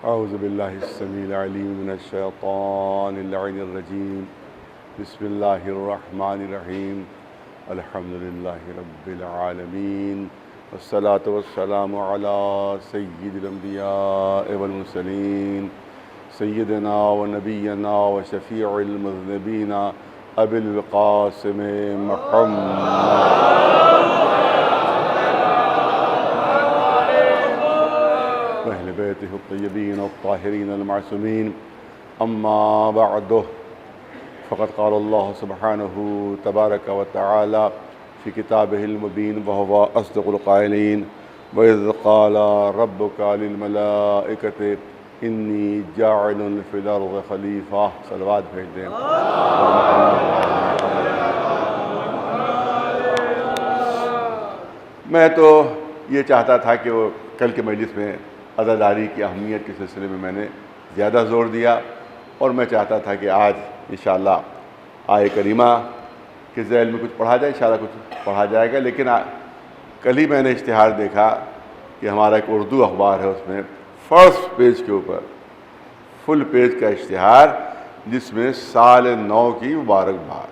اعوذ باللہ السمیع العلیم من الشیطان اللعین الرجیم بسم اللہ الرحمن الرحیم الحمدللہ رب العالمین والصلاة والسلام علی سید الانبیاء والمرسلین سیدنا و نبینا و شفیع المذنبین ابی القاسم محمد وأهل بيته الطيبين الطاهرين المعصومين أما بعد فقد قال الله سبحانه تبارك وتعالى في كتابه المبين وهو أصدق القائلين وإذ قال ربك للملائكة إني جاعل في الأرض خليفة صلوات بھیج دیں. میں تو یہ چاہتا تھا کہ وہ کل کے مجلس میں عزاداری کی اہمیت کے سلسلے میں میں نے زیادہ زور دیا، اور میں چاہتا تھا کہ آج انشاءاللہ آیہ کریمہ کے ذیل میں کچھ پڑھا جائے، انشاءاللہ کچھ پڑھا جائے گا. لیکن کل ہی میں نے اشتہار دیکھا کہ ہمارا ایک اردو اخبار ہے، اس میں فرسٹ پیج کے اوپر فل پیج کا اشتہار جس میں سال نو کی مبارکباد.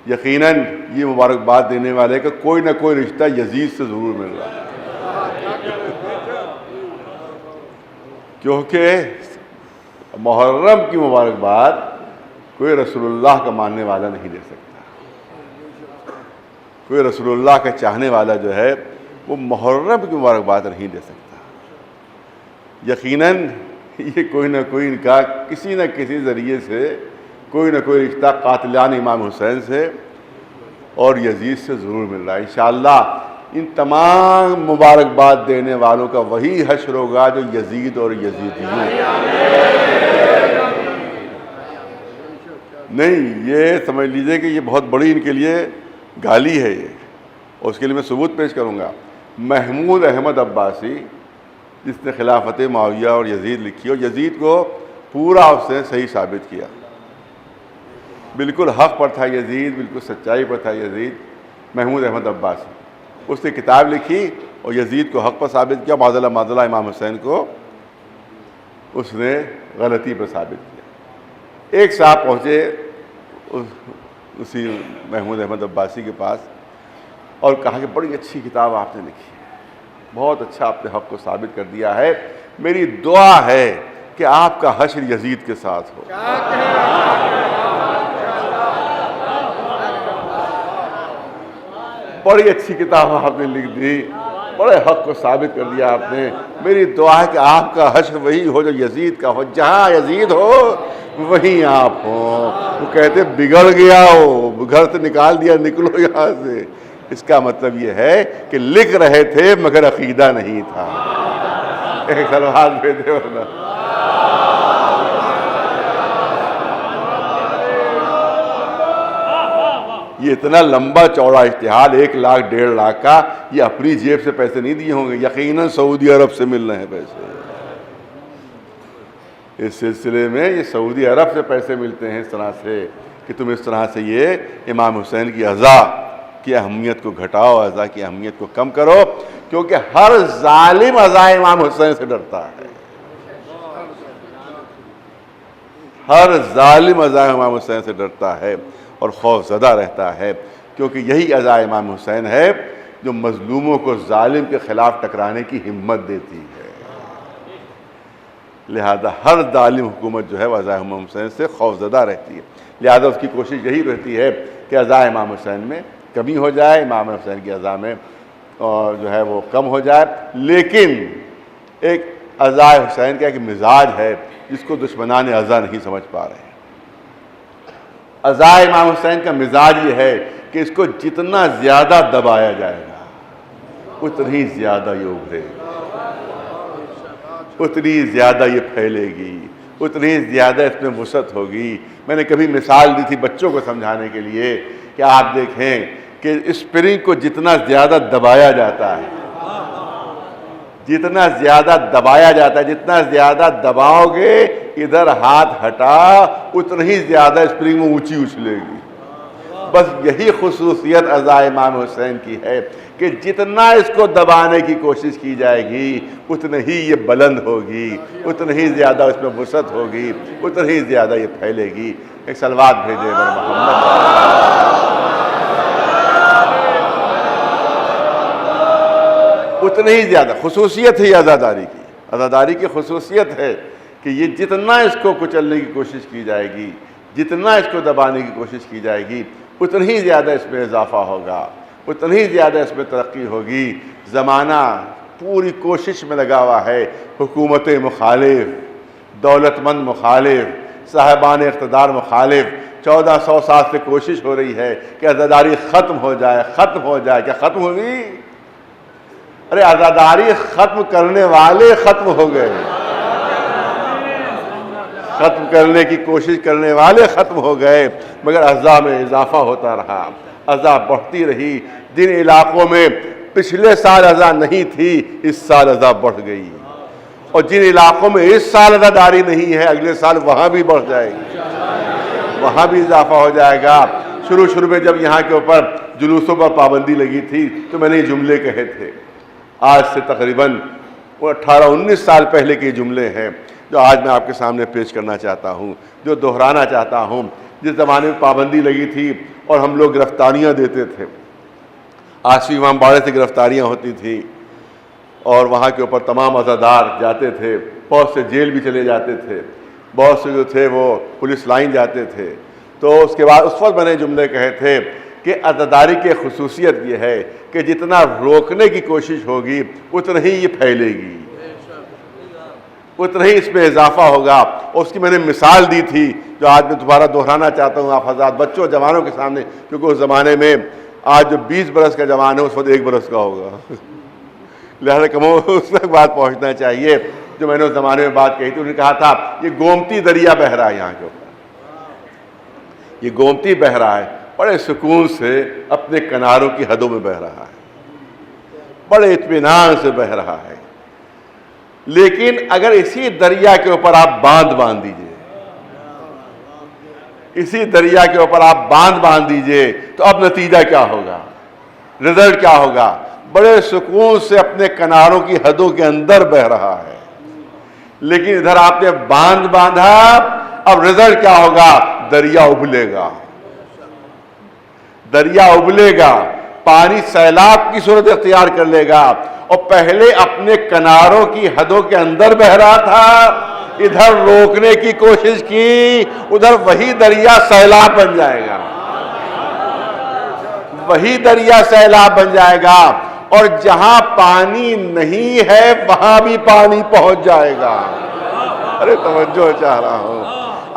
یقیناً یہ مبارکباد دینے والے کا کوئی نہ کوئی رشتہ یزید سے ضرور مل رہا ہے، کیونکہ محرم کی مبارکباد کوئی رسول اللہ کا ماننے والا نہیں دے سکتا. کوئی رسول اللہ کا چاہنے والا جو ہے وہ محرم کی مبارکباد نہیں دے سکتا. یقیناً یہ کوئی نہ کوئی ان کا کسی نہ کسی ذریعے سے کوئی نہ کوئی رشتہ قاتلان امام حسین سے اور یزید سے ضرور مل رہا ہے. انشاءاللہ ان تمام مبارکباد دینے والوں کا وہی حشر ہوگا جو یزید اور یزیدیوں. نہیں، یہ سمجھ لیجئے کہ یہ بہت بڑی ان کے لیے گالی ہے یہ، اور اس کے لیے میں ثبوت پیش کروں گا. محمود احمد عباسی جس نے خلافت معاویہ اور یزید لکھی، اور یزید کو پورا اس نے صحیح ثابت کیا، بالکل حق پر تھا یزید، بالکل سچائی پر تھا یزید. محمود احمد عباسی اس نے کتاب لکھی اور یزید کو حق پر ثابت کیا، معذلہ امام حسین کو اس نے غلطی پر ثابت کیا. ایک صاحب پہنچے اسی محمود احمد عباسی کے پاس اور کہا کہ بڑی اچھی کتاب آپ نے لکھی ہے، بہت اچھا آپ نے حق کو ثابت کر دیا ہے، میری دعا ہے کہ آپ کا حشر یزید کے ساتھ ہو. بڑی اچھی کتاب آپ نے لکھ دی، بڑے حق کو ثابت کر دیا آپ نے، میری دعا ہے کہ آپ کا حشر وہی ہو جو یزید کا ہو، جہاں یزید ہو وہیں آپ ہوں. وہ کہتے بگڑ گیا ہو، گھر سے نکال دیا، نکلو یہاں سے. اس کا مطلب یہ ہے کہ لکھ رہے تھے مگر عقیدہ نہیں تھا. ایک سلوات بھیجے ورنہ یہ اتنا لمبا چوڑا اشتہار 1 لاکھ 1.5 لاکھ کا، یہ اپنی جیب سے پیسے نہیں دیے ہوں گے، یقیناً سعودی عرب سے مل رہے ہیں پیسے. اس سلسلے میں یہ سعودی عرب سے پیسے ملتے ہیں اس طرح سے کہ تم اس طرح سے یہ امام حسین کی عزا کی اہمیت کو گھٹاؤ، عزا کی اہمیت کو کم کرو، کیونکہ ہر ظالم عزا امام حسین سے ڈرتا ہے. ہر ظالم عزا امام حسین سے ڈرتا ہے اور خوف زدہ رہتا ہے، کیونکہ یہی عزا امام حسین ہے جو مظلوموں کو ظالم کے خلاف ٹکرانے کی ہمت دیتی ہے. لہذا ہر ظالم حکومت جو ہے وہ عزا امام حسین سے خوف زدہ رہتی ہے. لہذا اس کی کوشش یہی رہتی ہے کہ عزا امام حسین میں کمی ہو جائے، امام حسین کی عزا میں جو ہے وہ کم ہو جائے. لیکن ایک عزا حسین کا ایک مزاج ہے جس کو دشمنان عزا نہیں سمجھ پا رہے ہیں. عزا امام حسین کا مزاج یہ ہے کہ اس کو جتنا زیادہ دبایا جائے گا اتنی زیادہ یہ ابھرے گی، اتنی زیادہ یہ پھیلے گی، اتنی زیادہ اس میں وسعت ہوگی. میں نے کبھی مثال دی تھی بچوں کو سمجھانے کے لیے کہ آپ دیکھیں کہ اسپرنگ کو جتنا زیادہ دبایا جاتا ہے، جتنا زیادہ دبایا جاتا ہے، جتنا زیادہ دباؤ گے ادھر ہاتھ ہٹا اتنا ہی زیادہ اسپرنگ میں اونچی اچھلے گی. بس یہی خصوصیت عزا امام حسین کی ہے کہ جتنا اس کو دبانے کی کوشش کی جائے گی اتنا ہی یہ بلند ہوگی، اتنا ہی زیادہ اس میں وسعت ہوگی، اتنا ہی زیادہ یہ پھیلے گی۔ ایک صلوات بھیجے بر محمد۔ اتنا ہی زیادہ خصوصیت ہے عزاداری کی، عزاداری کی خصوصیت ہے کہ یہ جتنا اس کو کچلنے کی کوشش کی جائے گی، جتنا اس کو دبانے کی کوشش کی جائے گی اتنا ہی زیادہ اس میں اضافہ ہوگا، اتنا ہی زیادہ اس میں ترقی ہوگی۔ زمانہ پوری کوشش میں لگا ہوا ہے، حکومت مخالف، دولت مند مخالف، صاحبان اقتدار مخالف، 1400 سال سے کوشش ہو رہی ہے کہ عزاداری ختم ہو جائے، ختم ہو جائے۔ کیا ختم ہوگی؟ ارے عزاداری ختم کرنے والے ختم ہو گئے، ختم کرنے کی کوشش کرنے والے ختم ہو گئے، مگر عزا میں اضافہ ہوتا رہا، عزا بڑھتی رہی۔ جن علاقوں میں پچھلے سال عزا نہیں تھی اس سال عزا بڑھ گئی، اور جن علاقوں میں اس سال عزاداری نہیں ہے اگلے سال وہاں بھی بڑھ جائے گی، وہاں بھی اضافہ ہو جائے گا۔ شروع میں جب یہاں کے اوپر جلوسوں پر پابندی لگی تھی تو میں نے یہ جملے کہے تھے، آج سے تقریباً 18-19 سال پہلے کے جملے ہیں جو آج میں آپ کے سامنے پیش کرنا چاہتا ہوں، جو دہرانا چاہتا ہوں۔ جس زمانے میں پابندی لگی تھی اور ہم لوگ گرفتاریاں دیتے تھے، آصفی امام باڑے سے گرفتاریاں ہوتی تھیں اور وہاں کے اوپر تمام عزادار جاتے تھے، بہت سے جیل بھی چلے جاتے تھے، بہت سے جو تھے وہ پولیس لائن جاتے تھے۔ تو اس کے بعد اس وقت میں نے جملے کہے تھے کہ عزاداری کی خصوصیت یہ ہے کہ جتنا روکنے کی کوشش ہوگی اتنا ہی یہ پھیلے گی، اتنا ہی اس میں اضافہ ہوگا۔ اس کی میں نے مثال دی تھی جو آج میں دوبارہ دہرانا چاہتا ہوں آپ حضرات بچوں جوانوں کے سامنے، کیونکہ اس زمانے میں آج جو 20 برس کا جوان ہے اس وقت 1 برس کا ہوگا، لہذا کم اس تک بات پہنچنا چاہیے۔ جو میں نے اس زمانے میں بات کہی تھی، انہوں نے کہا تھا یہ گومتی دریا بہہ رہا ہے، یہاں کے اوپر یہ گومتی بہہ رہا ہے، بڑے سکون سے اپنے کناروں کی حدوں میں بہہ رہا ہے، بڑے اطمینان سے بہہ رہا ہے۔ لیکن اگر اسی دریا کے اوپر آپ باندھ دیجئے، اسی دریا کے اوپر آپ باندھ دیجئے تو اب نتیجہ کیا ہوگا، رزلٹ کیا ہوگا؟ بڑے سکون سے اپنے کناروں کی حدوں کے اندر بہہ رہا ہے، لیکن ادھر آپ نے باندھا، اب رزلٹ کیا ہوگا؟ دریا ابلے گا، دریا ابلے گا، پانی سیلاب کی صورت اختیار کر لے گا، اور پہلے اپنے کناروں کی حدوں کے اندر بہہ رہا تھا، ادھر روکنے کی کوشش کی، ادھر وہی دریا سیلاب بن جائے گا، وہی دریا سیلاب بن جائے گا، اور جہاں پانی نہیں ہے وہاں بھی پانی پہنچ جائے گا۔ ارے توجہ چاہ رہا ہوں،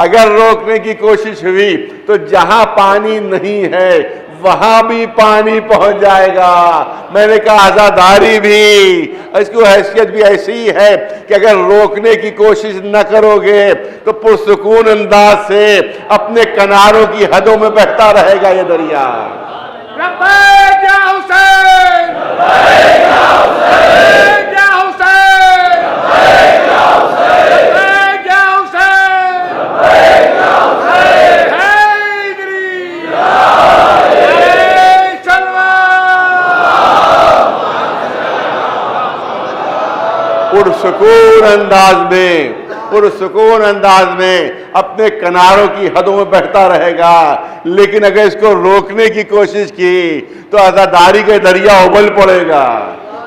اگر روکنے کی کوشش ہوئی تو جہاں پانی نہیں ہے وہاں بھی پانی پہنچ جائے گا۔ میں نے کہا عزاداری بھی اس کی حیثیت بھی ایسی ہے کہ اگر روکنے کی کوشش نہ کرو گے تو پرسکون انداز سے اپنے کناروں کی حدوں میں بہتا رہے گا یہ دریا۔ لبیک یا حسین، لبیک یا حسین، لبیک یا حسین، لبیک یا حسین، لبیک یا حسین، لبیک یا حسین، حیدری پرسکون انداز میں اپنے کناروں کی حدوں میں بہتا رہے گا، لیکن اگر اس کو روکنے کی کوشش کی تو عزاداری کے دریا ابل پڑے گا،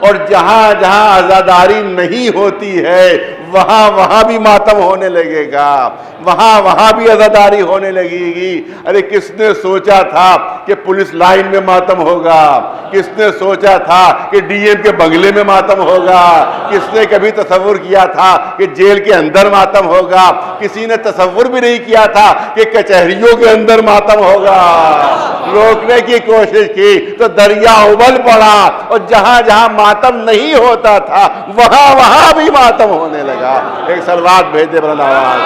اور جہاں جہاں عزاداری نہیں ہوتی ہے وہاں بھی ماتم ہونے لگے گا، وہاں بھی عزاداری ہونے لگے گی۔ ارے کس نے سوچا تھا کہ پولیس لائن میں ماتم ہوگا؟ کس نے سوچا تھا کہ ڈی ایم کے بنگلے میں ماتم ہوگا؟ کس نے کبھی تصور کیا تھا کہ جیل کے اندر ماتم ہوگا؟ کسی نے تصور بھی نہیں کیا تھا کہ کچہریوں کے اندر ماتم ہوگا۔ روکنے کی کوشش کی تو دریا ابل پڑا، اور جہاں جہاں ماتم نہیں ہوتا تھا وہاں بھی ماتم ہونے لگا۔ ایک صلوات بھیجے بلند آواز۔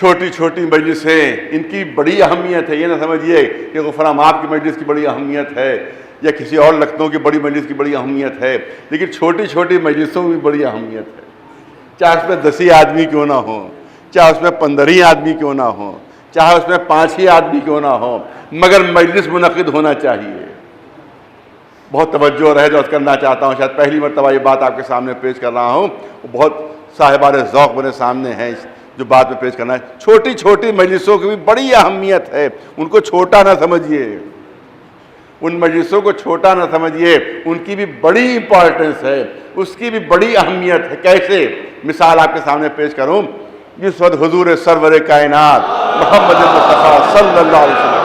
چھوٹی چھوٹی مجلسیں، ان کی بڑی اہمیت ہے. یہ نہ سمجھیے کہ غفران معاف کی مجلس کی بڑی اہمیت ہے یا کسی اور لکھنؤ کی بڑی مجلس کی بڑی اہمیت ہے، لیکن چھوٹی چھوٹی مجلسوں میں بھی بڑی اہمیت ہے. چاہے اس میں 10 آدمی کیوں نہ ہوں، چاہے اس میں 15 آدمی کیوں نہ ہوں، چاہے اس میں 5 آدمی کیوں نہ ہوں، مگر مجلس منعقد ہونا چاہیے. بہت توجہ رہے جو عرض کرنا چاہتا ہوں، شاید پہلی مرتبہ یہ بات آپ کے سامنے پیش کر رہا ہوں، بہت صاحبان ذوق میرے سامنے ہیں جو بات میں پیش کرنا ہے. چھوٹی چھوٹی مجلسوں کی بھی بڑی اہمیت ہے، ان کو چھوٹا نہ سمجھیے، ان مجلسوں کو چھوٹا نہ سمجھیے، ان کی بھی بڑی امپورٹنس ہے، اس کی بھی بڑی اہمیت ہے. کیسے؟ مثال آپ کے سامنے پیش کروں. جس وقت حضور سرور کائنات محمد مصطفیٰ صلی اللہ علیہ وسلم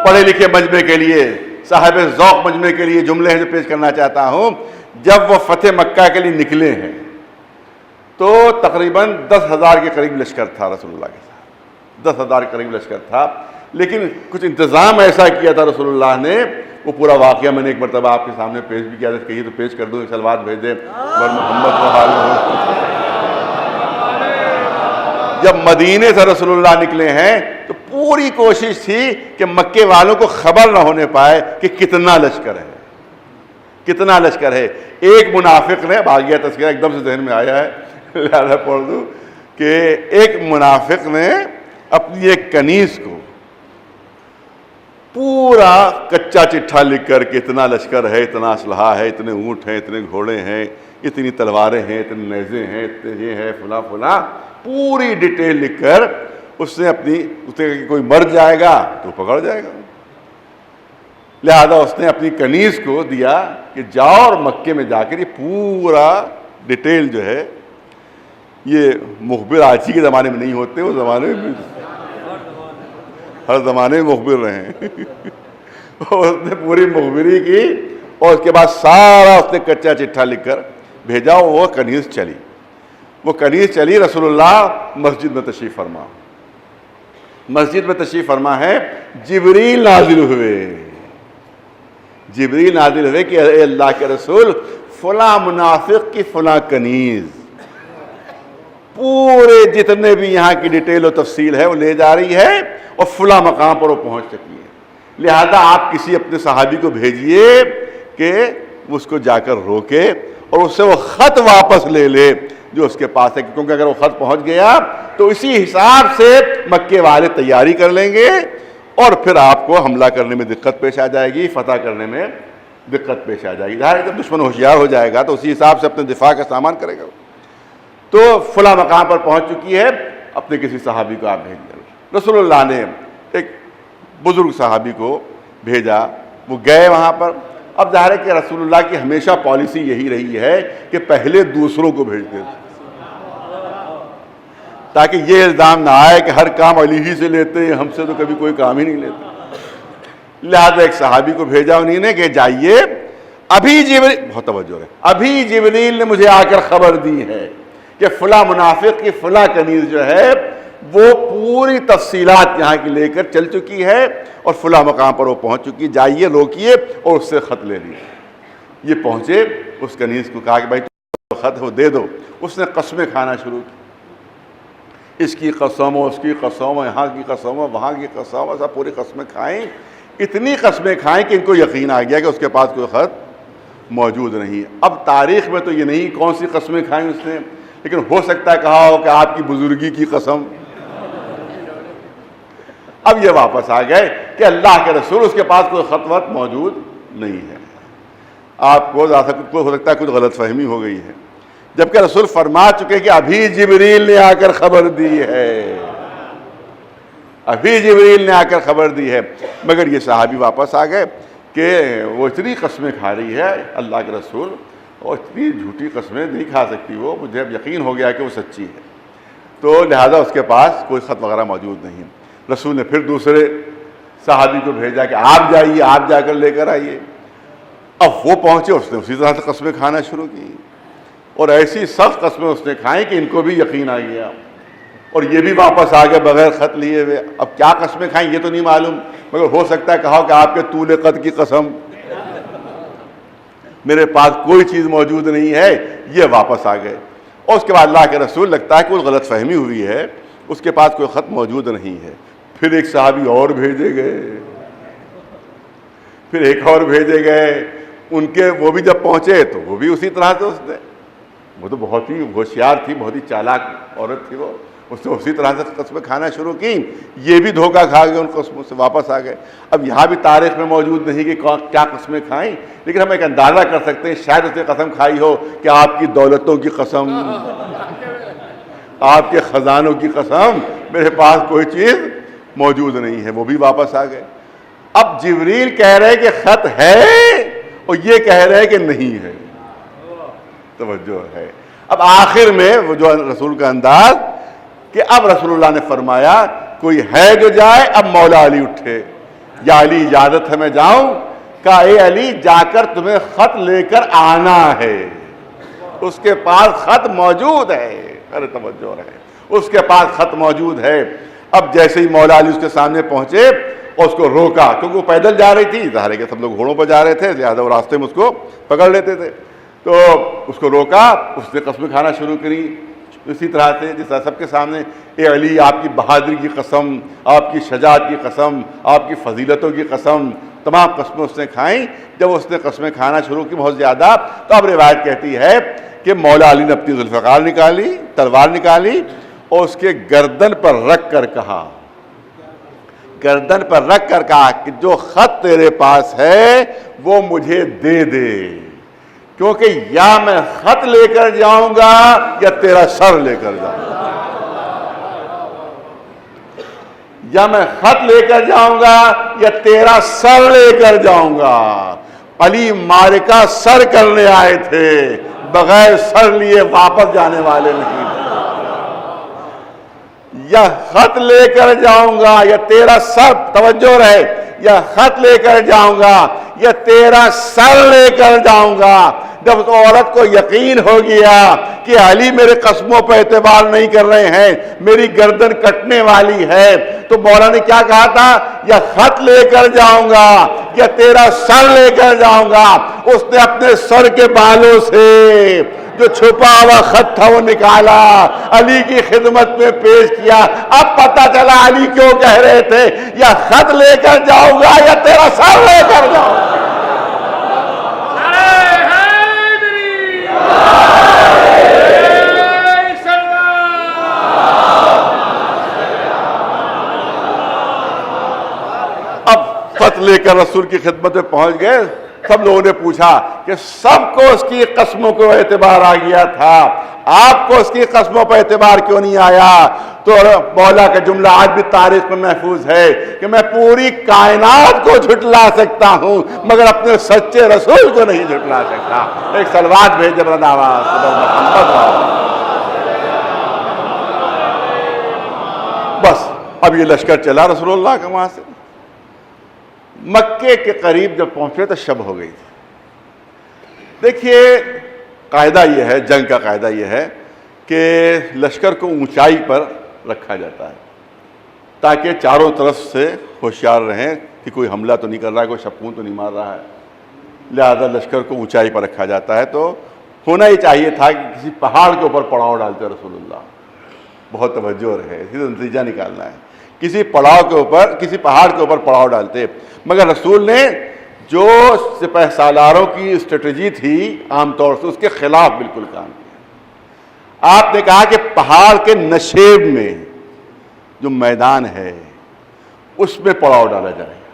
پڑھے لکھے مجمع کے لیے، صاحب ذوق مجمع کے لیے جملے ہیں جو پیش کرنا چاہتا ہوں. جب وہ فتح مکہ کے لیے نکلے ہیں تو تقریباً 10,000 کے قریب لشکر تھا رسول اللہ کے ساتھ، 10,000 کے قریب لشکر تھا. لیکن کچھ انتظام ایسا کیا تھا رسول اللہ نے، وہ پورا واقعہ میں نے ایک مرتبہ آپ کے سامنے پیش بھی کیا تھا. کہیے تو پیش کر دوں، ایک سلوات بھیج دیں اور محمد کو حال ہو. جب مدینے سے رسول اللہ نکلے ہیں تو پوری کوشش تھی کہ مکے والوں کو خبر نہ ہونے پائے کہ کتنا لشکر ہے، کتنا لشکر ہے. ایک منافق نے، باغیہ تذکرہ ایک دم سے ذہن میں آیا ہے لہذا پڑھ دوں، کہ ایک منافق نے اپنی ایک کنیز کو پورا کچا چٹھا لکھ کر کے اتنا لشکر ہے، اتنا اسلحہ ہے، اتنے اونٹ ہیں، اتنے گھوڑے ہیں، اتنی تلواریں ہیں، اتنے نیزے ہیں، اتنے یہ ہے فلاں فلاں، پوری ڈیٹیل لکھ کر اس نے اپنی، اس نے کوئی مر جائے گا تو پکڑ جائے گا، لہذا اس نے اپنی کنیز کو دیا کہ جاؤ اور مکے میں جا کر یہ پورا ڈیٹیل جو ہے، یہ مخبر آج ہی کے زمانے میں نہیں ہوتے، وہ زمانے میں ہر زمانے میں مخبر رہے اس نے پوری مخبری کی اور اس کے بعد سارا اس نے کچا چٹھا لکھ کر بھیجا. وہ کنیز چلی، وہ کنیز چلی. رسول اللہ مسجد میں تشریف فرما، مسجد میں تشریف فرما ہے. جبریل نازل ہوئے، جبریل نازل ہوئے کہ اے اللہ کے رسول، فلاں منافق کی فلاں کنیز پورے جتنے بھی یہاں کی ڈیٹیل و تفصیل ہے وہ لے جا رہی ہے اور فلاں مقام پر وہ پہنچ چکی ہے، لہذا آپ کسی اپنے صحابی کو بھیجئے کہ اس کو جا کر روکے اور اس سے وہ خط واپس لے لے جو اس کے پاس ہے، کیونکہ اگر وہ خط پہنچ گیا تو اسی حساب سے مکے والے تیاری کر لیں گے اور پھر آپ کو حملہ کرنے میں دقت پیش آ جائے گی، فتح کرنے میں دقت پیش آ جائے گی. ظاہر ہے جب دشمن ہوشیار ہو جائے گا تو اسی حساب سے اپنے دفاع کا سامان کرے گا. تو فلاں مقام پر پہنچ چکی ہے، اپنے کسی صحابی کو آپ بھیج دیں. رسول اللہ نے ایک بزرگ صحابی کو بھیجا، وہ گئے وہاں پر. اب ظاہر ہے کہ رسول اللہ کی ہمیشہ پالیسی یہی رہی ہے کہ پہلے دوسروں کو بھیجتے تھے تاکہ یہ الزام نہ آئے کہ ہر کام علی ہی سے لیتے ہیں، ہم سے تو کبھی کوئی کام ہی نہیں لیتے. لہذا ایک صحابی کو بھیجا انہیں نے کہ جائیے، ابھی جبریل، بہت توجہ ہے، ابھی جبریل نے مجھے آ کر خبر دی ہے کہ فلاں منافق کی فلاں کنیز جو ہے وہ پوری تفصیلات یہاں کی لے کر چل چکی ہے اور فلاں مقام پر وہ پہنچ چکی، جائیے روکیے اور اس سے خط لے لیجیے. یہ پہنچے، اس کنیز کو کہا کہ بھائی تو خط ہو دے دو. اس نے قسمیں کھانا شروع کی، اس کی قسم اس کی قسم، یہاں کی قسم وہاں کی قسم، ایسا پوری قسمیں کھائیں. اتنی قسمیں کھائیں کہ ان کو یقین آ گیا کہ اس کے پاس کوئی خط موجود نہیں. اب تاریخ میں تو یہ نہیں کون سی قسمیں کھائیں اس نے، لیکن ہو سکتا ہے کہا ہو کہ آپ کی بزرگی کی قسم. اب یہ واپس آ گئے کہ اللہ کے رسول، اس کے پاس کوئی خط وط موجود نہیں ہے. آپ کو ہو سکتا ہے کچھ غلط فہمی ہو گئی ہے، جبکہ رسول فرما چکے کہ ابھی جبریل نے آ کر خبر دی ہے، ابھی جبریل نے آ کر خبر دی ہے. مگر یہ صحابی واپس آ گئے کہ وہ اتنی قسمیں کھا رہی ہے اللہ کے رسول، اور اتنی جھوٹی قسمیں نہیں کھا سکتی وہ، مجھے اب یقین ہو گیا کہ وہ سچی ہے. تو لہذا اس کے پاس کوئی خط وغیرہ موجود نہیں. رسول نے پھر دوسرے صحابی کو بھیجا کہ آپ جائیے، آپ جا کر لے کر آئیے. اب وہ پہنچے، اس نے اسی طرح سے قسمیں کھانا شروع کی اور ایسی سخت قسمیں اس نے کھائیں کہ ان کو بھی یقین آ گیا اور یہ بھی واپس آ گئے بغیر خط لیے ہوئے. اب کیا قسمیں کھائیں یہ تو نہیں معلوم، مگر ہو سکتا ہے کہا کہ آپ کے طول قد کی قسم، میرے پاس کوئی چیز موجود نہیں ہے. یہ واپس آ گئے اور اس کے بعد اللہ کے رسول لگتا ہے کہ کوئی غلط فہمی ہوئی ہے، اس کے پاس کوئی خط موجود نہیں ہے۔ پھر ایک صحابی اور بھیجے گئے، پھر ایک اور بھیجے گئے، ان کے وہ بھی جب پہنچے تو وہ بھی اسی طرح سے، اس نے، وہ تو بہت ہی ہوشیار تھی، بہت ہی چالاک عورت تھی، وہ اس نے اسی طرح سے قسمیں کھانا شروع کی، یہ بھی دھوکہ کھا گئے، ان قسموں سے واپس آ گئے۔ اب یہاں بھی تاریخ میں موجود نہیں کہ کیا قسمیں کھائیں، لیکن ہم ایک اندازہ کر سکتے ہیں شاید اس نے قسم کھائی ہو کہ آپ کی دولتوں کی قسم، آپ کے خزانوں کی قسم، میرے پاس کوئی چیز موجود نہیں ہے، وہ بھی واپس آ گئے۔ اب جبریل کہہ رہے کہ خط ہے اور یہ کہہ رہے کہ نہیں ہے، توجہ ہے۔ اب آخر میں وہ جو رسول کا انداز کہ اب رسول اللہ نے فرمایا کوئی ہے جو جائے، اب مولا علی اٹھے، یا علی اجازت ہے میں جاؤں؟ کہا اے علی جا کر تمہیں خط لے کر آنا ہے، اس کے پاس خط موجود ہے، ارے توجہ ہے، اس کے پاس خط موجود ہے۔ اب جیسے ہی مولا علی اس کے سامنے پہنچے اور اس کو روکا، کیونکہ وہ پیدل جا رہی تھی، ظاہر ہے کہ سب لوگ گھوڑوں پر جا رہے تھے، لہٰذا وہ راستے میں اس کو پکڑ لیتے تھے، تو اس کو روکا، اس نے قسمیں کھانا شروع کری اسی طرح سے جس طرح سب کے سامنے، اے علی آپ کی بہادری کی قسم، آپ کی شجاعت کی قسم، آپ کی فضیلتوں کی قسم، تمام قسمیں اس نے کھائیں۔ جب اس نے قسمیں کھانا شروع کی بہت زیادہ، تو اب روایت کہتی ہے کہ مولا علی نے اپنی ذوالفقار نکالی، تلوار نکالی، اور اس کے گردن پر رکھ کر کہا، گردن پر رکھ کر کہا کہ جو خط تیرے پاس ہے وہ مجھے دے دے، کیونکہ یا میں خط لے کر جاؤں گا یا تیرا سر لے کر جاؤں گا، یا میں خط لے کر جاؤں گا یا تیرا سر لے کر جاؤں گا۔ علی معرکہ سر کرنے آئے تھے، بغیر سر لیے واپس جانے والے نہیں تھے۔ یا خط لے کر جاؤں گا یا تیرا سر، توجہ رہے، یا خط لے کر جاؤں گا یا تیرا سر لے کر جاؤں گا۔ جب اس عورت کو یقین ہو گیا کہ علی میرے قسموں پہ اعتبار نہیں کر رہے ہیں، میری گردن کٹنے والی ہے، تو مولا نے کیا کہا تھا؟ یا خط لے کر جاؤں گا یا تیرا سر لے کر جاؤں گا۔ اس نے اپنے سر کے بالوں سے جو چھپا ہوا خط تھا وہ نکالا، علی کی خدمت میں پیش کیا۔ اب پتہ چلا علی کیوں کہہ رہے تھے یا خط لے کر جاؤں گا یا تیرا سر لے کر جاؤں گا۔ اب خط لے کر رسول کی خدمت میں پہنچ گئے، سب لوگوں نے پوچھا کہ سب کو اس کی قسموں کو اعتبار آ گیا تھا، آپ کو اس کی قسموں پر اعتبار کیوں نہیں آیا؟ تو مولا کا جملہ آج بھی تاریخ میں محفوظ ہے کہ میں پوری کائنات کو جھٹلا سکتا ہوں مگر اپنے سچے رسول کو نہیں جھٹلا سکتا۔ ایک صلوات بھیج جبران آواز بس۔ اب یہ لشکر چلا رسول اللہ کا وہاں سے، مکے کے قریب جب پہنچے تو شب ہو گئی تھی۔ دیکھیے قاعدہ یہ ہے، جنگ کا قاعدہ یہ ہے کہ لشکر کو اونچائی پر رکھا جاتا ہے تاکہ چاروں طرف سے ہوشیار رہیں کہ کوئی حملہ تو نہیں کر رہا ہے، کوئی شپون تو نہیں مار رہا ہے، لہذا لشکر کو اونچائی پر رکھا جاتا ہے۔ تو ہونا یہ چاہیے تھا کہ کسی پہاڑ کے اوپر پڑاؤ ڈالتے رسول اللہ، بہت توجہ رہے، اسی سے نتیجہ نکالنا ہے، کسی پڑاؤ کے اوپر، کسی پہاڑ کے اوپر پڑاؤ ڈالتے، مگر رسول نے جو سپہ سالاروں کی اسٹریٹجی تھی عام طور سے اس کے خلاف بالکل کام کیا۔ آپ نے کہا کہ پہاڑ کے نشیب میں جو میدان ہے اس میں پڑاؤ ڈالا جائے گا،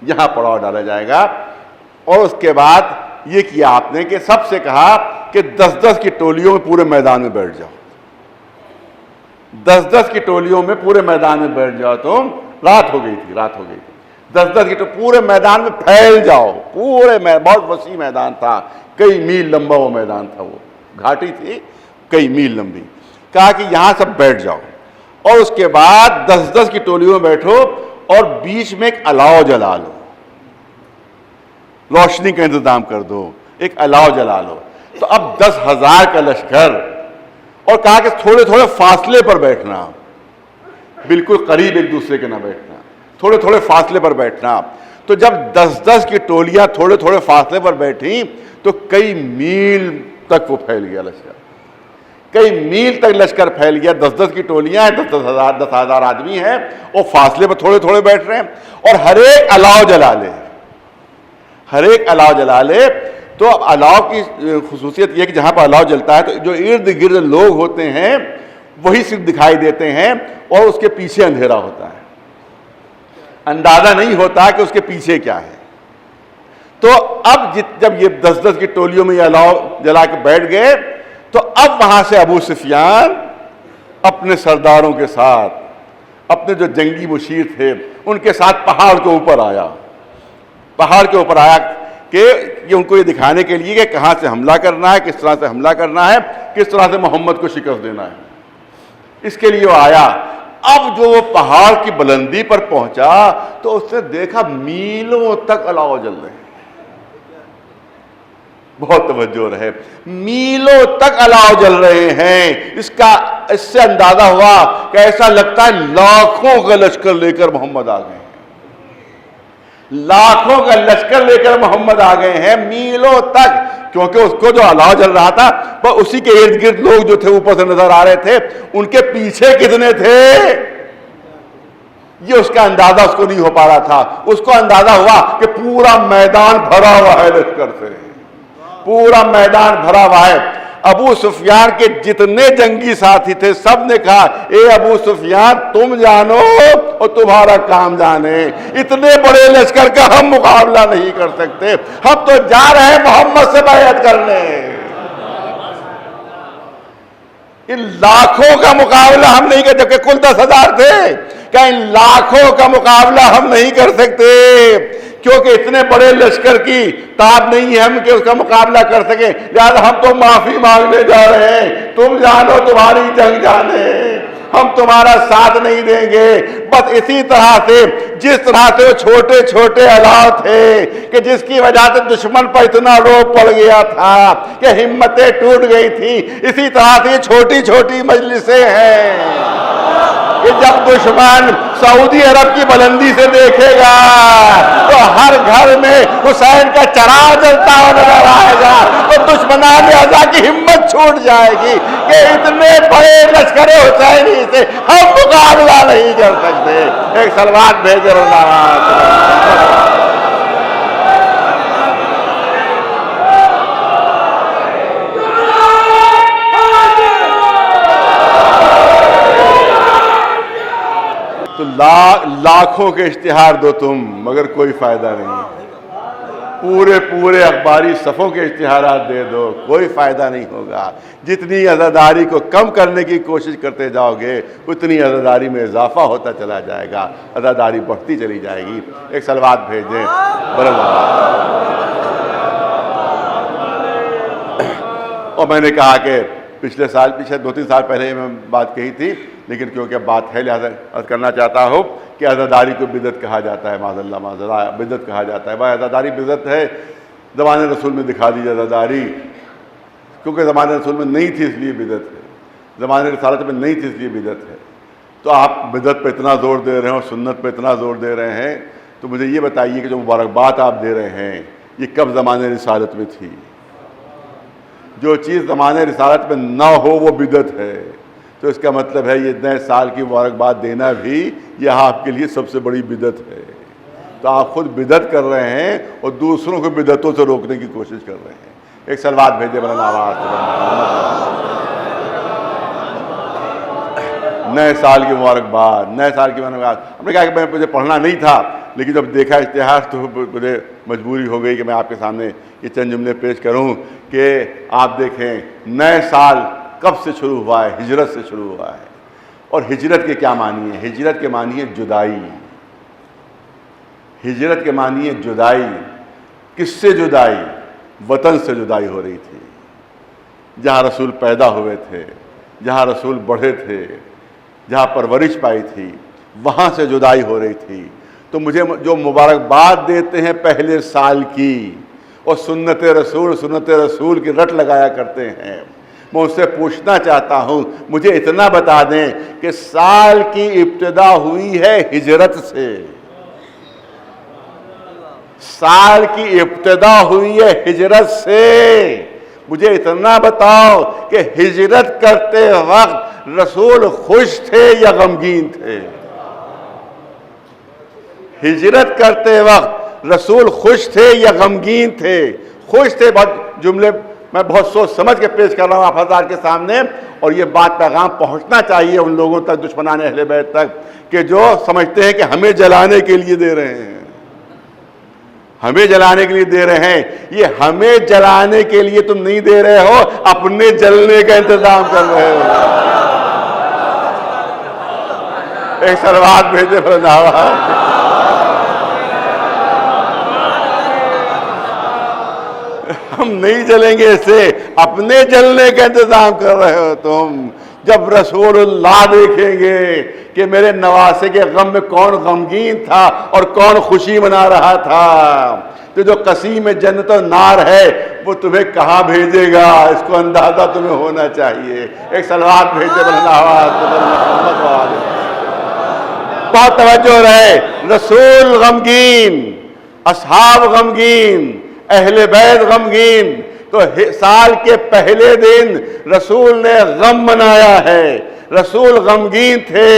یہاں پڑاؤ ڈالا جائے گا، اور اس کے بعد یہ کیا آپ نے کہ سب سے کہا کہ 10-10 کی ٹولیوں میں پورے میدان میں بیٹھ جاؤ، 10-10 کی ٹولیوں میں پورے میدان میں بیٹھ جاؤ تم۔ رات ہو گئی تھی، 10-10 کی پورے میدان میں پھیل جاؤ، پورے بہت وسیع میدان تھا، کئی میل لمبا وہ میدان تھا، وہ گھاٹی تھی کئی میل لمبی۔ کہا کہ یہاں سب بیٹھ جاؤ، اور اس کے بعد 10-10 کی ٹولیوں میں بیٹھو اور بیچ میں ایک الاؤ جلا لو، روشنی کا انتظام کر دو، ایک الاؤ جلا لو۔ تو اب 10,000 کا لشکر، اور کہا کہ تھوڑے تھوڑے فاصلے پر بیٹھنا، بالکل قریب ایک دوسرے کے نہ بیٹھنا، تھوڑے تھوڑے فاصلے پر بیٹھنا۔ تو جب 10-10 کی ٹولیاں تھوڑے تھوڑے فاصلے پر بیٹھیں تو کئی میل تک وہ پھیل گیا لشکر، کئی میل تک لشکر پھیل گیا، 10 کی ٹولیاں ہیں، 10,000 آدمی ہیں، اور فاصلے پر تھوڑے تھوڑے بیٹھ رہے ہیں، اور ہر ایک الاؤ جلا لے، ہر ایک الاؤ جلا لے۔ تو اب الاؤ کی خصوصیت یہ ہے کہ جہاں پر الاؤ جلتا ہے تو جو ارد گرد لوگ ہوتے ہیں وہی صرف دکھائی دیتے ہیں، اور اس کے پیچھے اندھیرا ہوتا ہے، اندازہ نہیں ہوتا کہ اس کے پیچھے کیا ہے۔ تو اب جب یہ 10 کی ٹولیوں میں یہ الاؤ جلا کے بیٹھ گئے تو اب وہاں سے ابو سفیان اپنے سرداروں کے ساتھ، اپنے جو جنگی مشیر تھے ان کے ساتھ پہاڑ کے اوپر آیا، پہاڑ کے اوپر آیا کہ یہ ان کو یہ دکھانے کے لیے کہ کہاں سے حملہ کرنا ہے، کس طرح سے حملہ کرنا ہے، کس طرح سے محمد کو شکست دینا ہے، اس کے لیے وہ آیا۔ اب جو وہ پہاڑ کی بلندی پر پہنچا تو اس نے دیکھا میلوں تک الاؤ جل رہے ہیں، بہت توجہ رہے، میلوں تک الاؤ جل رہے ہیں۔ اس سے اندازہ ہوا کہ ایسا لگتا ہے لاکھوں کا لشکر لے کر محمد آ گئے ہیں، لاکھوں کا لشکر لے کر محمد آ گئے ہیں میلوں تک، کیونکہ اس کو جو الاؤ جل رہا تھا وہ اسی کے ارد گرد لوگ جو تھے اوپر سے نظر آ رہے تھے، ان کے پیچھے کتنے تھے یہ اس کا اندازہ اس کو نہیں ہو پا رہا تھا۔ اس کو اندازہ ہوا کہ پورا میدان بھرا ہوا ہے لشکر سے، پورا میدان بھرا ہوا ہے۔ ابو سفیان کے جتنے جنگی ساتھی تھے سب نے کہا اے ابو سفیان تم جانو اور تمہارا کام جانے، اتنے بڑے لشکر کا ہم مقابلہ نہیں کر سکتے، ہم تو جا رہے ہیں محمد سے بیعت کرنے، ان لاکھوں کا مقابلہ ہم نہیں کر، جبکہ کل 10,000 تھے، کہ ان لاکھوں کا مقابلہ ہم نہیں کر سکتے، کیونکہ اتنے بڑے لشکر کی طاقت نہیں ہے ہم کہ اس کا مقابلہ کر سکیں، لہذا ہم تو معافی مانگنے جا رہے ہیں، تم جانو تمہاری جنگ جانے، ہم تمہارا ساتھ نہیں دیں گے۔ بس اسی طرح سے جس طرح سے وہ چھوٹے چھوٹے الاؤ تھے کہ جس کی وجہ سے دشمن پر اتنا روب پڑ گیا تھا کہ ہمتیں ٹوٹ گئی تھی، اسی طرح سے یہ چھوٹی چھوٹی مجلسیں ہیں کہ جب دشمن سعودی عرب کی بلندی سے دیکھے گا تو ہر گھر میں حسین کا چراغ جلتا ہوا نظر آئے گا، تو دشمنان اعضا کی ہمت چھوٹ جائے گی کہ اتنے بڑے لشکر حسینی سے ہم مقابلہ نہیں کر سکتے۔ ایک سلوات بھیجے تو لاکھوں کے اشتہار دو تم مگر کوئی فائدہ نہیں، پورے اخباری صفوں کے اشتہارات دے دو کوئی فائدہ نہیں ہوگا۔ جتنی عزاداری کو کم کرنے کی کوشش کرتے جاؤ گے اتنی عزاداری میں اضافہ ہوتا چلا جائے گا، عزاداری بڑھتی چلی جائے گی۔ ایک سلوات بھیج دیں۔ اور میں نے کہا کہ پچھلے 2-3 سال پہلے میں بات کہی تھی، لیکن کیونکہ اب بات ہے لہذا عرض کرنا چاہتا ہوں کہ عزاداری کو بدعت کہا جاتا ہے، معاذ اللہ معاذ اللہ بدعت کہا جاتا ہے۔ بھائی عزاداری بدعت ہے، زمانے رسول میں دکھا دی عزاداری، کیونکہ زمانے رسول میں نہیں تھی اس لیے بدعت ہے، زمانے رسالت میں نہیں تھی اس لیے بدعت ہے۔ تو آپ بدعت پہ اتنا زور دے رہے ہیں اور سنت پہ اتنا زور دے رہے ہیں، تو مجھے یہ بتائیے کہ جو مبارکباد آپ دے رہے ہیں یہ کب زمانے رسالت میں تھی؟ جو چیز زمانے رسالت میں نہ ہو وہ بدعت ہے، تو اس کا مطلب ہے یہ نئے سال کی مبارکباد دینا بھی یہ آپ کے لیے سب سے بڑی بدعت ہے۔ تو آپ خود بدعت کر رہے ہیں اور دوسروں کو بدعتوں سے روکنے کی کوشش کر رہے ہیں۔ ایک سلوات بھیجے بلند آواز سے۔ نئے سال کی مبارکباد، نئے سال کی مبارکباد۔ ہم نے کہا کہ مجھے پڑھنا نہیں تھا، لیکن جب دیکھا اشتہار تو مجھے مجبوری ہو گئی کہ میں آپ کے سامنے یہ چند جملے پیش کروں کہ آپ دیکھیں نئے سال کب سے شروع ہوا ہے؟ ہجرت سے شروع ہوا ہے۔ اور ہجرت کے کیا معنی ہے؟ ہجرت کے معنی ہے جدائی، ہجرت کے معنی ہے جدائی۔ کس سے جدائی؟ وطن سے جدائی ہو رہی تھی، جہاں رسول پیدا ہوئے تھے، جہاں رسول بڑھے تھے، جہاں پرورش پائی تھی، وہاں سے جدائی ہو رہی تھی۔ تو مجھے جو مبارکباد دیتے ہیں پہلے سال کی اور سنت رسول کی رٹ لگایا کرتے ہیں، میں اس سے پوچھنا چاہتا ہوں مجھے اتنا بتا دیں کہ سال کی ابتدا ہوئی ہے ہجرت سے، سال کی ابتدا ہوئی ہے ہجرت سے، مجھے اتنا بتاؤ کہ ہجرت کرتے وقت رسول خوش تھے یا غمگین تھے؟ ہجرت کرتے وقت رسول خوش تھے یا غمگین تھے؟ خوش تھے. بہت جملے میں بہت سوچ سمجھ کے پیش کر رہا ہوں آپ حضرات کے سامنے، اور یہ بات پیغام پہنچنا چاہیے ان لوگوں تک، دشمنان اہل بیت تک، کہ جو سمجھتے ہیں کہ ہمیں جلانے کے لیے دے رہے ہیں، ہمیں جلانے کے لیے دے رہے ہیں. یہ ہمیں جلانے کے لیے تم نہیں دے رہے ہو، اپنے جلنے کا انتظام کر رہے ہو. ایک سلوات بھیجے بلند ہم نہیں جلیں گے، اس سے اپنے جلنے کا انتظام کر رہے ہو تم. جب رسول اللہ دیکھیں گے کہ میرے نواسے کے غم میں کون غمگین تھا اور کون خوشی منا رہا تھا، تو جو قسیم جنت و نار ہے وہ تمہیں کہاں بھیجے گا، اس کو اندازہ تمہیں ہونا چاہیے. ایک صلوات بھیجے بلند آواز محمد والے. بہت توجہ رہے. رسول غمگین، اصحاب غمگین، اہل بیت غمگین. تو سال کے پہلے دن رسول نے غم منایا ہے. رسول غمگین تھے،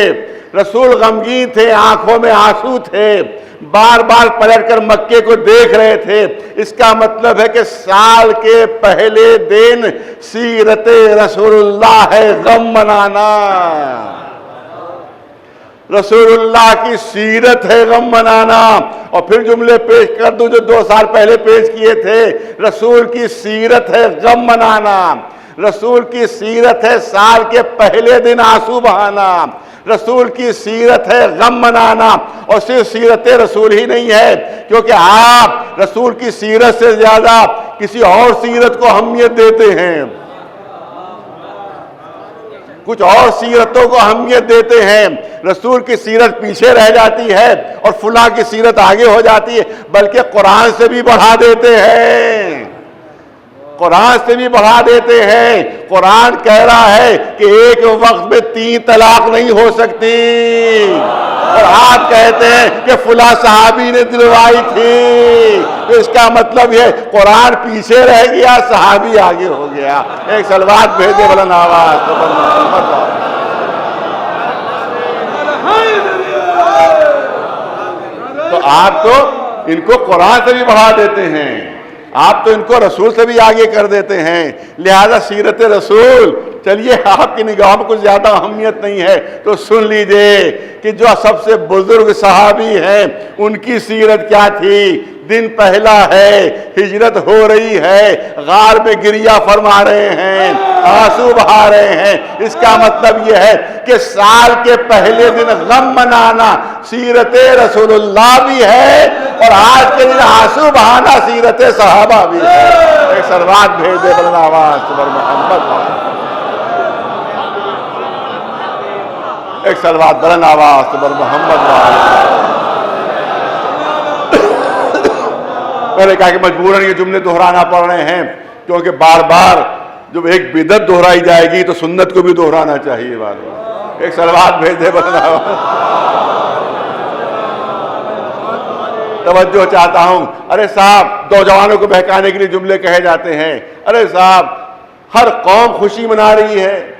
رسول غمگین تھے، آنکھوں میں آنسو تھے، بار بار پلٹ کر مکے کو دیکھ رہے تھے. اس کا مطلب ہے کہ سال کے پہلے دن سیرت رسول اللہ ہے غم منانا. رسول اللہ کی سیرت ہے غم منانا. اور پھر جملے پیش کر دوں جو 2 سال پہلے پیش کیے تھے. رسول کی سیرت ہے غم منانا، رسول کی سیرت ہے سال کے پہلے دن آنسو بہانا، رسول کی سیرت ہے غم منانا. اور صرف سیرت رسول ہی نہیں ہے، کیونکہ آپ رسول کی سیرت سے زیادہ کسی اور سیرت کو اہمیت دیتے ہیں، کچھ اور سیرتوں کو اہمیت دیتے ہیں. رسول کی سیرت پیچھے رہ جاتی ہے اور فلاں کی سیرت آگے ہو جاتی ہے، بلکہ قرآن سے بھی بڑھا دیتے ہیں، قرآن سے بھی بڑھا دیتے ہیں. قرآن کہہ رہا ہے کہ ایک وقت میں 3 طلاق نہیں ہو سکتی، اور آپ کہتے ہیں کہ فلاں صحابی نے دلوائی تھی. تو اس کا مطلب یہ قرآن پیچھے رہ گیا، صحابی آگے ہو گیا. ایک صلوات بھیجے بلند آواز. تو آپ تو ان کو قرآن سے بھی بڑھا دیتے ہیں، آپ تو ان کو رسول سے بھی آگے کر دیتے ہیں. لہذا سیرت رسول چلیے آپ کی نگاہوں میں کچھ زیادہ اہمیت نہیں ہے تو سن لیجئے کہ جو سب سے بزرگ صحابی ہیں ان کی سیرت کیا تھی. دن پہلا ہے، ہجرت ہو رہی ہے، غار میں گریہ فرما رہے ہیں، آنسو بہا رہے ہیں. اس کا مطلب یہ ہے کہ سال کے پہلے دن غم منانا سیرت رسول اللہ بھی ہے، اور آج کے دن آنسو بہانا سیرت صحابہ بھی ہے. ایک سلوات بھیج دے بلند آواز سے محمد. ایک سلوات بلند آواز سے محمد. میں نے کہا کہ مجبوراً یہ جملے دہرانا پڑ رہے ہیں، کیونکہ بار بار جب ایک بدعت دہرائی جائے گی تو سنت کو بھی دہرانا چاہیے بار بار. ایک سلوات بھیج دے بلند آواز. توجہ چاہتا ہوں. ارے صاحب، نوجوانوں کو بہکانے کے لیے جملے کہے جاتے ہیں. ارے صاحب، ہر قوم خوشی منا رہی ہے،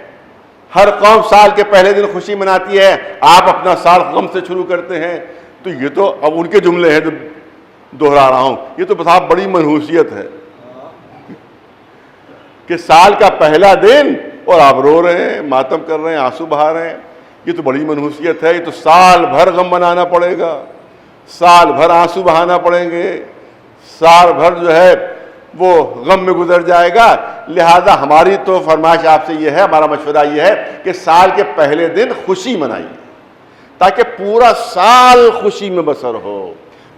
ہر قوم سال کے پہلے دن خوشی مناتی ہے، آپ اپنا سال غم سے شروع کرتے ہیں. تو یہ تو اب ان کے جملے ہیں جو دہرا رہا ہوں. یہ تو بہت بڑی منحوسیت ہے کہ سال کا پہلا دن اور آپ رو رہے ہیں، ماتم کر رہے ہیں، آنسو بہا رہے ہیں. یہ تو بڑی منحوسیت ہے. یہ تو سال بھر غم منانا پڑے گا، سال بھر آنسو بہانا پڑیں گے، سال بھر جو ہے وہ غم میں گزر جائے گا. لہذا ہماری تو فرمائش آپ سے یہ ہے، ہمارا مشورہ یہ ہے کہ سال کے پہلے دن خوشی منائیے تاکہ پورا سال خوشی میں بسر ہو،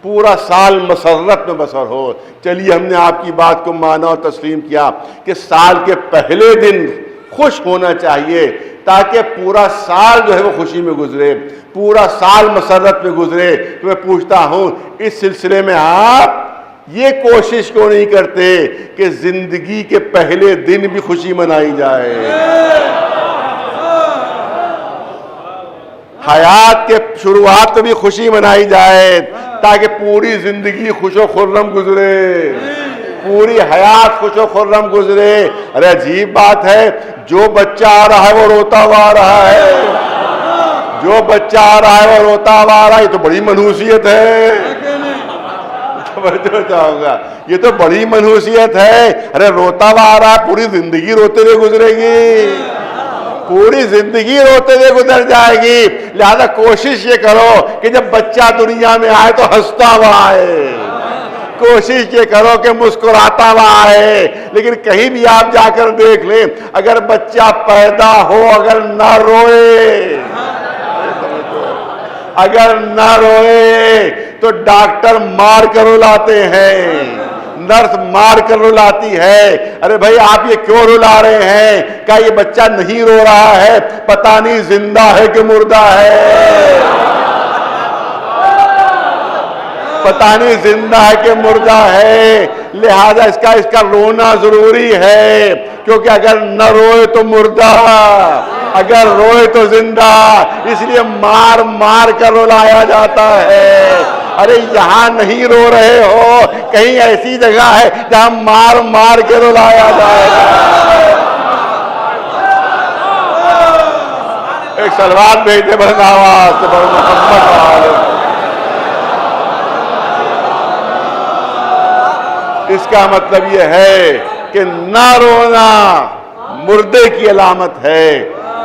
پورا سال مسرت میں بسر ہو. چلیے ہم نے آپ کی بات کو مانا اور تسلیم کیا کہ سال کے پہلے دن خوش ہونا چاہیے تاکہ پورا سال جو ہے وہ خوشی میں گزرے، پورا سال مسرت میں گزرے. تو میں پوچھتا ہوں اس سلسلے میں آپ یہ کوشش کیوں نہیں کرتے کہ زندگی کے پہلے دن بھی خوشی منائی جائے، حیات کے شروعات میں بھی خوشی منائی جائے تاکہ پوری زندگی خوش و خرم گزرے. پوری حیات خوش و خرم گزرے. ارے عجیب بات ہے, جو بچہ آ رہا ہے وہ روتا ہوا آ رہا ہے, جو بچہ آ رہا ہے وہ روتا ہوا آ رہا ہے. یہ تو بڑی منحوسیت ہے, توجہ چاہوں گا, یہ تو بڑی منحوسیت ہے. ارے روتا ہوا آ رہا ہے, پوری زندگی روتے ہوئے گزرے گی, پوری زندگی روتے ہوئے گزر جائے گی. لہذا کوشش یہ کرو کہ جب بچہ دنیا میں آئے تو ہنستا ہوا آئے, کوشش یہ کرو کہ مسکراتا ہوا آئے. لیکن کہیں بھی آپ جا کر دیکھ لیں, اگر بچہ پیدا ہو اگر نہ روئے, اگر نہ روئے تو ڈاکٹر مار کر رلاتے ہیں, نرس مار کر رلاتی ہے. ارے بھائی آپ یہ کیوں رلا رہے ہیں؟ کہا یہ بچہ نہیں رو رہا ہے, پتہ نہیں زندہ ہے کہ مردہ ہے, پتہ نہیں زندہ ہے کہ مردہ ہے. لہذا اس کا رونا ضروری ہے, کیونکہ اگر نہ روئے تو مردہ, اگر روئے تو زندہ. اس لیے مار مار کر رلایا جاتا ہے. ارے یہاں نہیں رو رہے ہو, کہیں ایسی جگہ ہے جہاں مار مار کے رلایا جائے گا. ایک سلوات بھیجتے بڑھ آواز سے بڑھ محمد والے. اس کا مطلب یہ ہے کہ نہ رونا مردے کی علامت ہے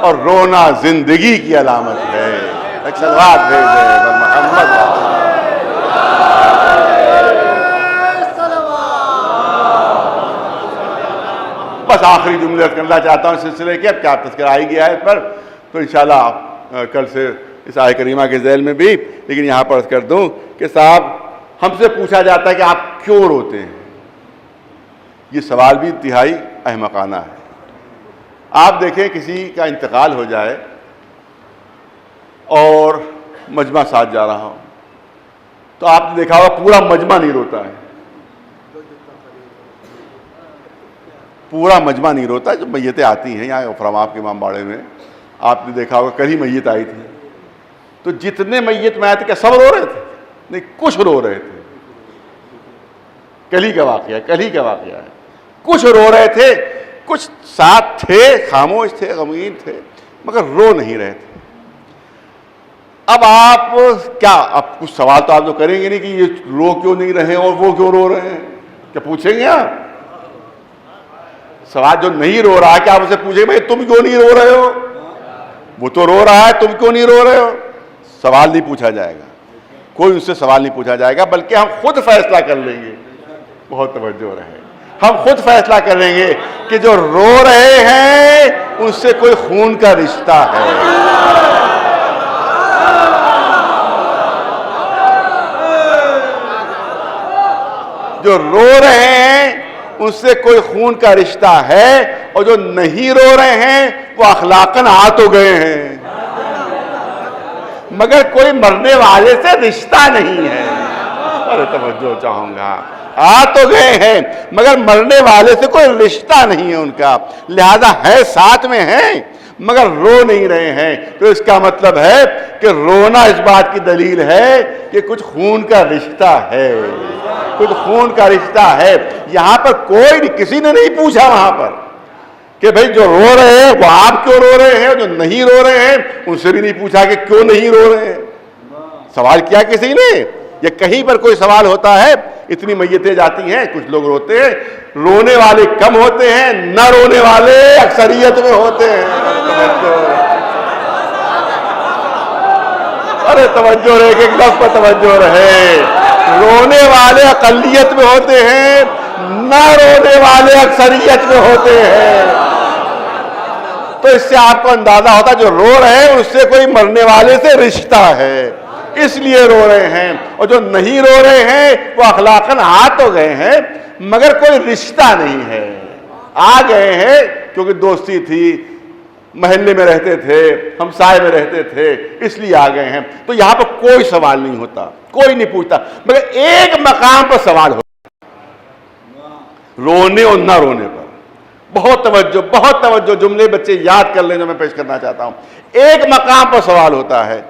اور رونا زندگی کی علامت ہے. ایک سلوات بھیجتے بڑھ محمد والے. بس آخری جملے کرنا چاہتا ہوں اس سلسلے کے, اب کیا تذکرہ آئی گیا ہے اس پر, تو انشاءاللہ کل سے اس آیت کریمہ کے ذیل میں بھی. لیکن یہاں پر عرض کر دوں کہ صاحب ہم سے پوچھا جاتا ہے کہ آپ کیوں روتے ہیں. یہ سوال بھی انتہائی احمقانہ ہے. آپ دیکھیں کسی کا انتقال ہو جائے اور مجمع ساتھ جا رہا ہو, تو آپ نے دیکھا ہوگا پورا مجمع نہیں روتا ہے, پورا مجمع نہیں روتا. جو میتیں آتی ہیں یہاں فرماب کے امام باڑے میں, آپ نے دیکھا ہوگا کل ہی میت آئی تھی, تو جتنے میت میں آئے تھے کیا سب رو رہے تھے؟ نہیں, کچھ رو رہے تھے. کل ہی کا واقعہ ہے, کل ہی کا واقعہ ہے. کچھ رو رہے تھے, کچھ ساتھ تھے, خاموش تھے, غمگین تھے, مگر رو نہیں رہے تھے. اب آپ کیا, اب کچھ سوال تو آپ تو کریں گے نہیں کہ یہ رو کیوں نہیں رہے اور وہ کیوں رو رہے ہیں, کیا پوچھیں گے آپ؟ سوال جو نہیں رو رہا ہے کیا آپ اسے پوچھیں گے بھائی تم کیوں نہیں رو رہے ہو؟ وہ تو رو رہا ہے, تم کیوں نہیں رو رہے ہو؟ سوال نہیں پوچھا جائے گا, کوئی اس سے سوال نہیں پوچھا جائے گا, بلکہ ہم خود فیصلہ کر لیں گے. بہت توجہ رہے, ہم خود فیصلہ کر لیں گے کہ جو رو رہے ہیں ان سے کوئی خون کا رشتہ ہے. جو رو رہے ہیں ان سے کوئی خون کا رشتہ ہے, اور جو نہیں رو رہے ہیں وہ اخلاقاً آ تو گئے ہیں مگر کوئی مرنے والے سے رشتہ نہیں ہے. ارے توجہ چاہوں گا, آ تو گئے ہیں مگر مرنے والے سے کوئی رشتہ نہیں ہے ان کا. لہذا ہے ساتھ میں ہیں مگر رو نہیں رہے ہیں. تو اس کا مطلب ہے کہ رونا اس بات کی دلیل ہے کہ کچھ خون کا رشتہ ہے, کچھ خون کا رشتہ ہے. یہاں پر کوئی نہیں, کسی نے نہیں پوچھا وہاں پر کہ بھئی جو رو رہے ہیں وہ آپ کیوں رو رہے ہیں, جو نہیں رو رہے ہیں ان سے بھی نہیں پوچھا کہ کیوں نہیں رو رہے ہیں. سوال کیا کسی نے, یا کہیں پر کوئی سوال ہوتا ہے؟ اتنی میتیں جاتی ہیں, کچھ لوگ روتے ہیں, رونے والے کم ہوتے ہیں, نہ رونے والے اکثریت میں ہوتے ہیں. ارے توجہ رہے, ایک لفظ پر توجہ رہے. رونے والے اقلیت میں ہوتے ہیں, نہ رونے والے اکثریت میں ہوتے ہیں. تو اس سے آپ کو اندازہ ہوتا ہے جو رو رہے ہیں اس سے کوئی مرنے والے سے رشتہ ہے, اس لیے رو رہے ہیں. اور جو نہیں رو رہے ہیں وہ اخلاقاً آ تو گئے ہیں مگر کوئی رشتہ نہیں ہے. آ گئے ہیں کیونکہ دوستی تھی, محلے میں رہتے تھے, ہمسائے میں رہتے تھے, اس لیے آ گئے ہیں. تو یہاں پر کوئی سوال نہیں ہوتا, کوئی نہیں پوچھتا, مگر ایک مقام پر سوال ہوتا, رونے اور نہ رونے پر. بہت توجہ, بہت توجہ, جملے بچے یاد کر لیں جو میں پیش کرنا چاہتا ہوں. ایک مقام پر سوال ہوتا ہے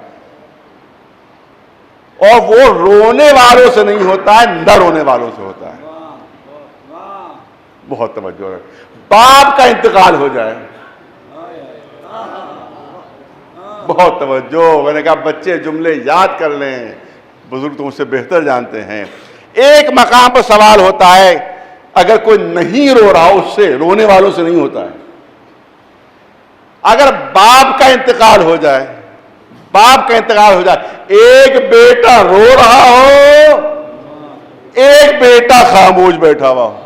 اور وہ رونے والوں سے نہیں ہوتا ہے, نہ رونے والوں سے ہوتا ہے. بہت توجہ ہے. باپ کا انتقال ہو جائے, بہت توجہ. میں نے کہا بچے جملے یاد کر لیں, بزرگ تو مجھ سے بہتر جانتے ہیں. ایک مقام پر سوال ہوتا ہے, اگر کوئی نہیں رو رہا اس سے, رونے والوں سے نہیں ہوتا ہے. اگر باپ کا انتقال ہو جائے, باپ کا انتقال ہو جائے, ایک بیٹا رو رہا ہو, ایک بیٹا خاموش بیٹھا ہوا ہو,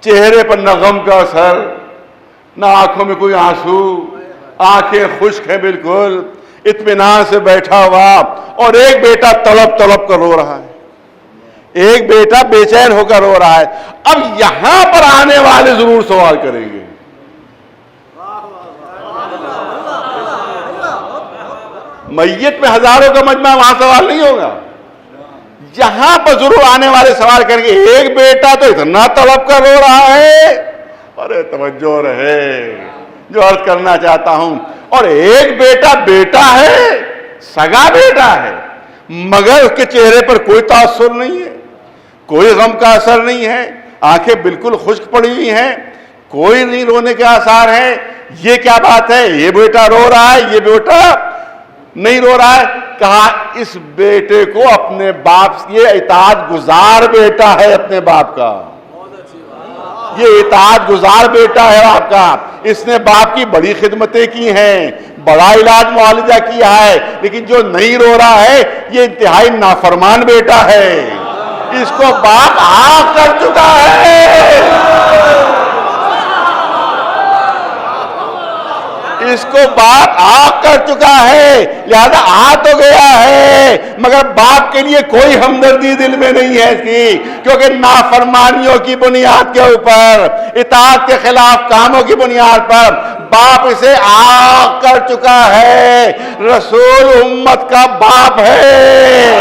چہرے پر نہ غم کا اثر, نہ آنکھوں میں کوئی آنسو, آنکھیں خشک ہیں بالکل, اطمینان سے بیٹھا ہوا, اور ایک بیٹا تڑپ تڑپ کر رو رہا ہے, ایک بیٹا بے چین ہو کر رو رہا ہے. اب یہاں پر آنے والے ضرور سوال کریں گے, میت میں ہزاروں کا مجمع, وہاں سوال نہیں ہوگا. یہاں پر ضرور آنے والے سوال کریں گے, ایک بیٹا تو اتنا تڑپ کر رو رہا ہے, ارے توجہ رہے جو عرض کرنا چاہتا ہوں, اور ایک بیٹا بیٹا ہے, سگا بیٹا ہے, مگر اس کے چہرے پر کوئی تاثر نہیں ہے, کوئی غم کا اثر نہیں ہے, آنکھیں بالکل خشک پڑی ہوئی ہیں, کوئی نہیں رونے کے آثار ہیں. یہ کیا بات ہے, یہ بیٹا رو رہا ہے, یہ بیٹا نہیں رو رہا ہے. کہا اس بیٹے کو اپنے باپ, یہ اطاعت گزار بیٹا ہے اپنے باپ کا, یہ اطاعت گزار بیٹا ہے آپ کا. اس نے باپ کی بڑی خدمتیں کی ہیں, بڑا علاج معالجہ کیا ہے, لیکن جو نہیں رو رہا ہے یہ انتہائی نافرمان بیٹا ہے. اس کو باپ آگ کر چکا ہے, اس کو باپ آگ کر چکا ہے, لہذا آ تو گیا ہے مگر باپ کے لیے کوئی ہمدردی دل میں نہیں ہے اس کی, کیونکہ نافرمانیوں کی بنیاد کے اوپر, اطاعت کے خلاف کاموں کی بنیاد پر باپ اسے آگ کر چکا ہے. رسول امت کا باپ ہے,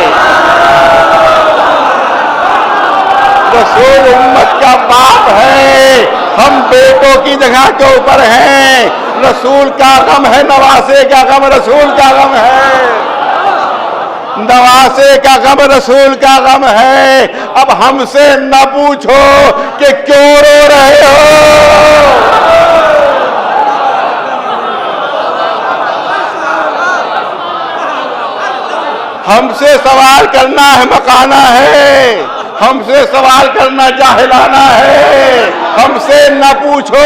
رسول امت کا باپ ہے. ہم بیٹوں کی جگہ کے اوپر ہیں, رسول کا غم ہے, نواسے کا غم رسول کا غم ہے, نواسے کا غم رسول کا غم ہے. اب ہم سے نہ پوچھو کہ کیوں رو رہے ہو, ہم سے سوال کرنا ہے مکانہ ہے, ہم سے سوال کرنا جاہلانہ ہے. ہم سے نہ پوچھو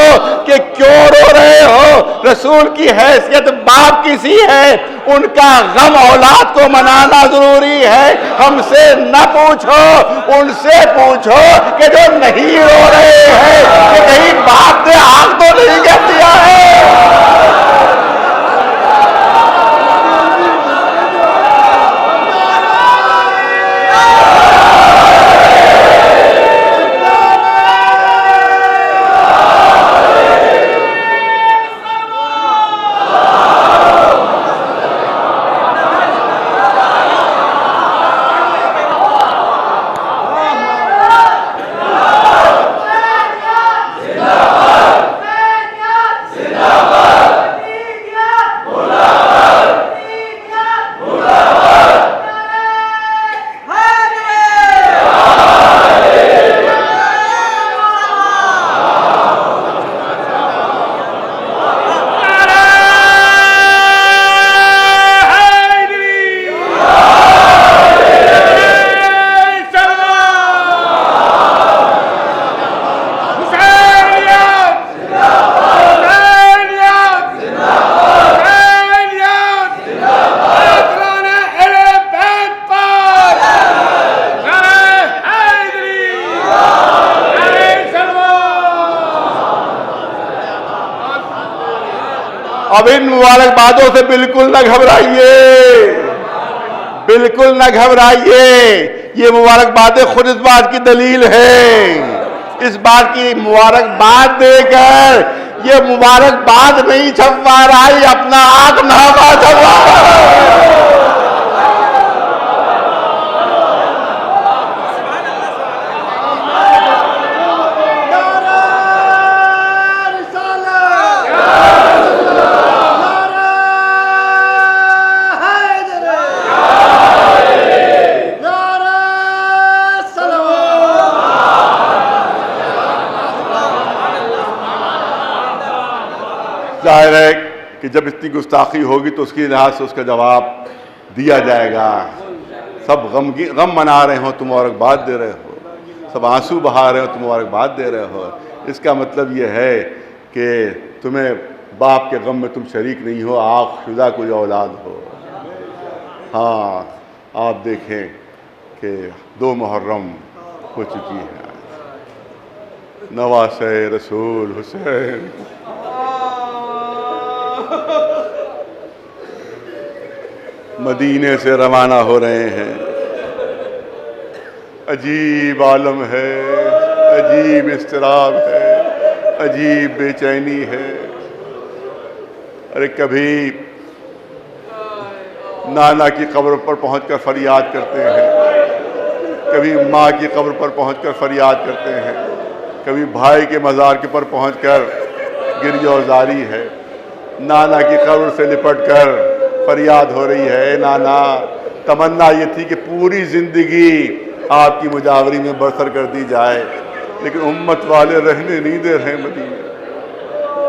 کہ کیوں رو رہے ہو, رسول کی حیثیت باپ کی سی ہے, ان کا غم اولاد کو منانا ضروری ہے. ہم سے نہ پوچھو, ان سے پوچھو کہ جو نہیں رو رہے ہیں کہ کہیں باپ نے آگ تو نہیں کر دیا ہے. اب ان مبارکبادوں سے بالکل نہ گھبرائیے, بالکل نہ گھبرائیے. یہ مبارکبادیں خود اس بات کی دلیل ہے, اس بات کی مبارکباد دے کر یہ مبارکباد نہیں چھپوا رہا, یہ اپنا آگ نامہ چھپوا رہا ہے. ظاہر ہے کہ جب اتنی گستاخی ہوگی تو اس کی لحاظ سے اس کا جواب دیا جائے گا. سب غم منا رہے ہوں تم مبارکباد دے رہے ہو, سب آنسو بہا رہے ہو تم مبارکباد دے رہے ہو. اس کا مطلب یہ ہے کہ تمہیں باپ کے غم میں تم شریک نہیں ہو, آنکھ شدہ کوئی اولاد ہو. ہاں آپ دیکھیں کہ 2 محرم ہو چکی ہے. نواسے رسول حسین مدینے سے روانہ ہو رہے ہیں. عجیب عالم ہے, عجیب اضطراب ہے, عجیب بے چینی ہے. ارے کبھی نانا کی قبر پر پہنچ کر فریاد کرتے ہیں, کبھی ماں کی قبر پر پہنچ کر فریاد کرتے ہیں, کبھی بھائی کے مزار کے پر پہنچ کر گریہ و زاری ہے. نانا کی قبر سے لپٹ کر فریاد ہو رہی ہے, نانا تمنا یہ تھی کہ پوری زندگی آپ کی مجاوری میں بسر کر دی جائے, لیکن امت والے رہنے نہیں دے رہے مدینے.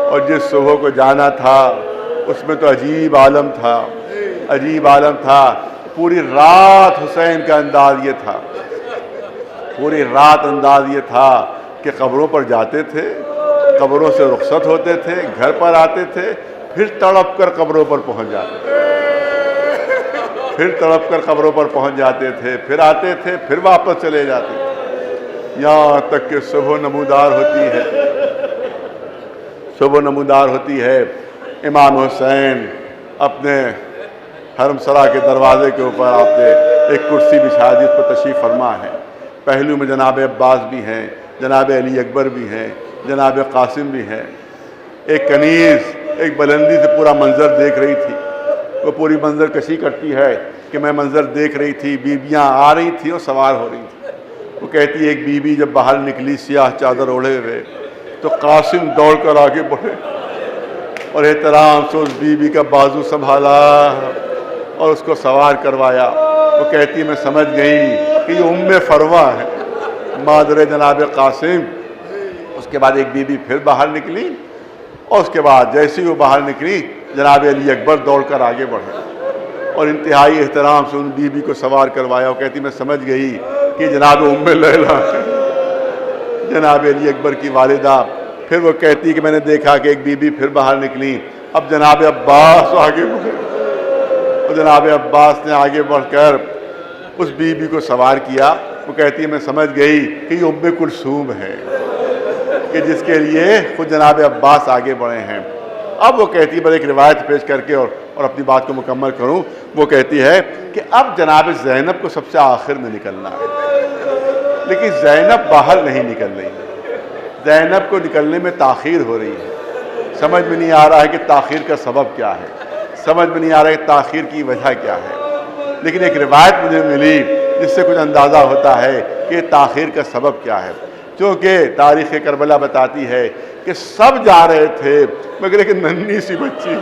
اور جس صبح کو جانا تھا اس میں تو عجیب عالم تھا, عجیب عالم تھا. پوری رات حسین کا انداز یہ تھا, پوری رات انداز یہ تھا کہ قبروں پر جاتے تھے, قبروں سے رخصت ہوتے تھے, گھر پر آتے تھے, پھر تڑپ کر قبروں پر پہنچ جاتے تھے, پھر تڑپ کر قبروں پر پہنچ جاتے تھے, پھر آتے تھے, پھر واپس چلے جاتے تھے, یہاں تک کہ صبح نمودار ہوتی ہے. صبح نمودار ہوتی ہے. امام حسین اپنے حرم سرا کے دروازے کے اوپر آپ نے ایک کرسی بچھا دی, اس پر تشریف فرما ہے. پہلو میں جناب عباس بھی ہیں, جناب علی اکبر بھی ہیں, جناب قاسم بھی ہیں. ایک کنیز ایک بلندی سے پورا منظر دیکھ رہی تھی. وہ پوری منظر کشی کرتی ہے کہ میں منظر دیکھ رہی تھی, بیبیاں آ رہی تھیں اور سوار ہو رہی تھیں. وہ کہتی ہے ایک بیوی جب باہر نکلی سیاہ چادر اوڑھے ہوئے تو قاسم دوڑ کر آگے بڑھے اور احترام سے اس بیوی کا بازو سنبھالا اور اس کو سوار کروایا. وہ کہتی ہے میں سمجھ گئی کہ یہ ام فروہ ہے, مادر جناب قاسم. اس کے بعد ایک بیوی پھر باہر نکلی اور اس کے بعد جیسے ہی وہ باہر نکلی جناب علی اکبر دوڑ کر آگے بڑھے اور انتہائی احترام سے ان بیوی کو سوار کروایا. وہ کہتی میں سمجھ گئی کہ جناب ام لیلا ہے, جناب علی اکبر کی والدہ. پھر وہ کہتی کہ میں نے دیکھا کہ ایک بیوی پھر باہر نکلی, اب جناب عباس آگے بڑھے اور جناب عباس نے آگے بڑھ کر اس بیوی کو سوار کیا. وہ کہتی ہے میں سمجھ گئی کہ یہ ام کلثوم ہے کہ جس کے لیے خود جناب عباس آگے بڑھے ہیں. اب وہ کہتی ہے بس ایک روایت پیش کر کے اور اپنی بات کو مکمل کروں. وہ کہتی ہے کہ اب جناب زینب کو سب سے آخر میں نکلنا ہے, لیکن زینب باہر نہیں نکل رہی, زینب کو نکلنے میں تاخیر ہو رہی ہے. سمجھ میں نہیں آ رہا ہے کہ تاخیر کا سبب کیا ہے, سمجھ میں نہیں آ رہا ہے کہ تاخیر کی وجہ کیا ہے. لیکن ایک روایت مجھے ملی جس سے کچھ اندازہ ہوتا ہے کہ تاخیر کا سبب کیا ہے. چونکہ تاریخ کربلا بتاتی ہے کہ سب جا رہے تھے مگر ایک ننھی سی بچی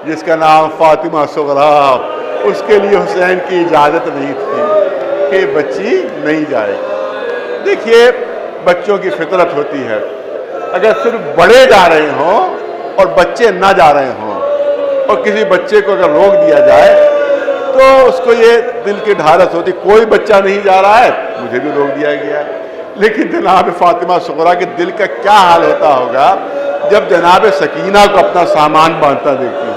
جس کا نام فاطمہ صغریٰ, اس کے لیے حسین کی اجازت نہیں تھی کہ بچی نہیں جائے. دیکھیے بچوں کی فطرت ہوتی ہے, اگر صرف بڑے جا رہے ہوں اور بچے نہ جا رہے ہوں اور کسی بچے کو اگر روک دیا جائے تو اس کو یہ دل کی ڈھارس ہوتی کوئی بچہ نہیں جا رہا ہے مجھے بھی روک دیا گیا. لیکن جناب فاطمہ صغریٰ کے دل کا کیا حال ہوتا ہوگا جب جناب سکینہ کو اپنا سامان باندھتا دیکھتی ہوں,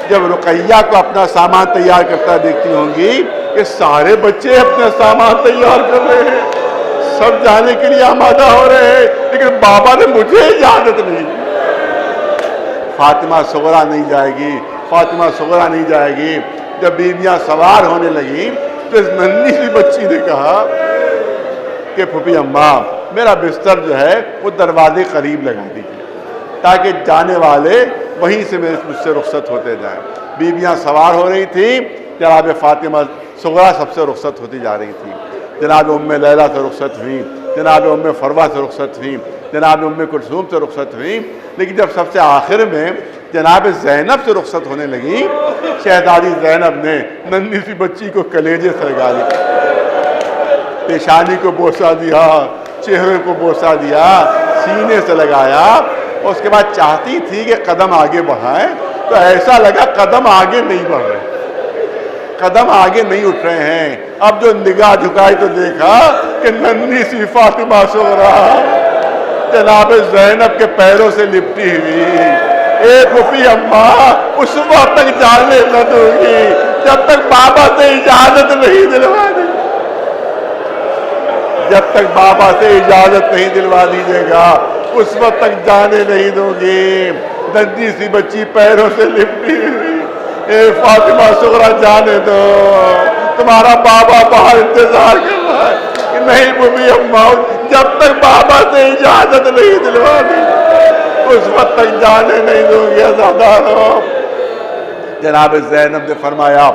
جب رقیہ کو اپنا سامان تیار کرتا دیکھتی ہوں گی کہ سارے بچے اپنا سامان تیار کر رہے ہیں, سب جانے کے لیے آمادہ ہو رہے ہیں, لیکن بابا نے مجھے اجازت نہیں. فاطمہ صغریٰ نہیں جائے گی, فاطمہ صغریٰ نہیں جائے گی. جب بیویاں سوار ہونے لگیں تو اس ننھی سی بچی نے کہا کہ پھوپھی اماں میرا بستر جو ہے وہ دروازے قریب لگا دیجیے تاکہ جانے والے وہیں سے مجھ سے رخصت ہوتے جائیں. بیویاں سوار ہو رہی تھیں, جناب فاطمہ صغریٰ سب سے رخصت ہوتی جا رہی تھی. جناب ام لیلا سے رخصت ہوئیں, جناب ام فروہ سے رخصت ہوئیں, جناب ام کلثوم سے رخصت ہوئیں. لیکن جب سب سے آخر میں جناب زینب سے رخصت ہونے لگی, شہزادی زینب نے ننھی سی بچی کو کلیجے سے لگا لیا, پیشانی کو بوسہ دیا, چہرے کو بوسہ دیا, سینے سے لگایا، اس کے بعد چاہتی تھی کہ قدم آگے بڑھائیں تو ایسا لگا قدم آگے نہیں بڑھ رہے، قدم آگے نہیں اٹھ رہے ہیں۔ اب جو نگاہ جھکائی تو دیکھا کہ ننھی سی فاطمہ صغریٰ جناب زینب کے پیروں سے لپٹی ہوئی۔ اے پھوپھی اماں اس وقت تک جانے نہ دوں گی جب تک بابا سے اجازت نہیں دلوا دی، جب تک بابا سے اجازت نہیں دلوا دیجیے گا اس وقت تک جانے نہیں دوں گی۔ ننھی سی بچی پیروں سے لپٹی ہوئی، اے فاطمہ صغریٰ جانے دو، تمہارا بابا باہر انتظار کر رہا ہے۔ کہ نہیں پھوپھی اماں جب تک بابا سے اجازت نہیں دلوا دی اس وقت تک جانے نہیں دوں گی عزادارو۔ جناب زینب نے فرمایا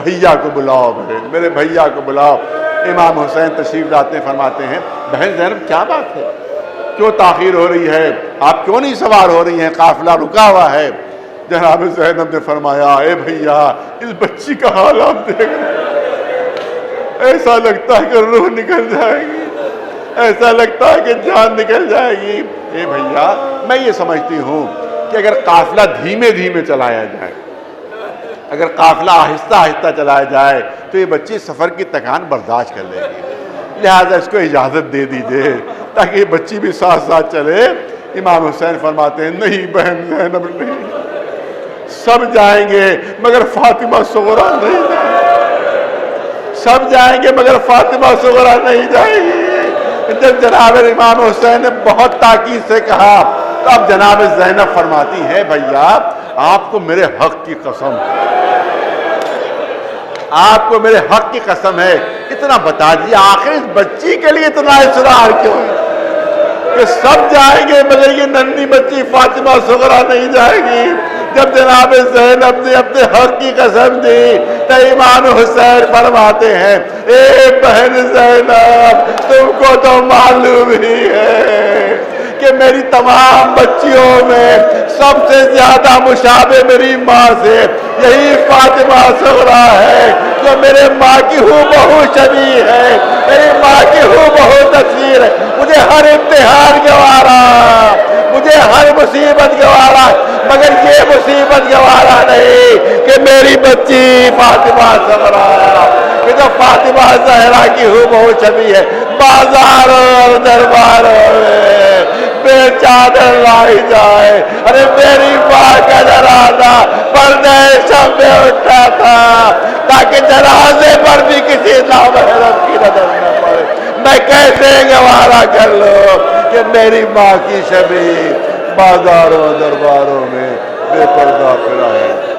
بھیا کو بلاؤ، میرے بھیا کو بلاؤ۔ امام حسین تشریف لاتے فرماتے ہیں بہن زینب کیا بات ہے، کیوں تاخیر ہو رہی ہے، آپ کیوں نہیں سوار ہو رہی ہیں، قافلہ رکا ہوا ہے۔ جناب زینب نے فرمایا اے بھیا اس بچی کا حال آپ دیکھ رہے ہیں، ایسا لگتا ہے کہ روح نکل جائے گی، ایسا لگتا ہے کہ جان نکل جائے گی۔ اے بھیا میں یہ سمجھتی ہوں کہ اگر قافلہ دھیمے دھیمے چلایا جائے، اگر قافلہ آہستہ آہستہ چلایا جائے تو یہ بچی سفر کی تکان برداشت کر لے گی، لہٰذا اس کو اجازت دے دیجیے تاکہ یہ بچی بھی ساتھ ساتھ چلے۔ امام حسین فرماتے ہیں نہیں بہن زینب نہیں، سب جائیں گے مگر فاطمہ صغریٰ نہیں جائیں گے، سب جائیں گے مگر فاطمہ صغریٰ نہیں جائیں گی۔ جب جناب امام حسین نے بہت تاکید سے کہا تو اب جناب زینب فرماتی ہے بھیا آپ کو میرے حق کی قسم، آپ کو میرے حق کی قسم ہے، اتنا بتا دیجیے آخر اس بچی کے لیے اتنا اصرار کیوں ہے کہ سب جائیں گے مگر یہ ننھی بچی فاطمہ صغریٰ نہیں جائے گی۔ جب جناب زینب نے اپنے حق کی قسم دی تو امام حسین فرماتے ہیں اے بہن زینب تم کو تو معلوم ہی ہے کہ میری تمام بچیوں میں سب سے زیادہ مشابہ میری ماں سے یہی فاطمہ صغریٰ ہے جو میرے ماں کی ہو بہو شبیہ ہے، میری ماں کی ہو بہو تصویر ہے۔ مجھے ہر امتحان گوارا، مجھے ہر مصیبت گوارا، مگر یہ مصیبت گوارا نہیں کہ میری بچی فاطمہ صغریٰ کہ جو فاطمہ زہرا کی ہو بہو شبیہ ہے بازاروں اور درباروں میں بے چادر لائی جائے۔ ارے میری ماں کا جنازہ پردے شب میں اٹھا تھا تاکہ جنازے پر بھی کسی نامحرم کی نظر نہ پڑے، میں کیسے گوارا کر لوں کہ میری ماں کی شبیہ بازاروں درباروں میں بے پردہ پھرا ہے۔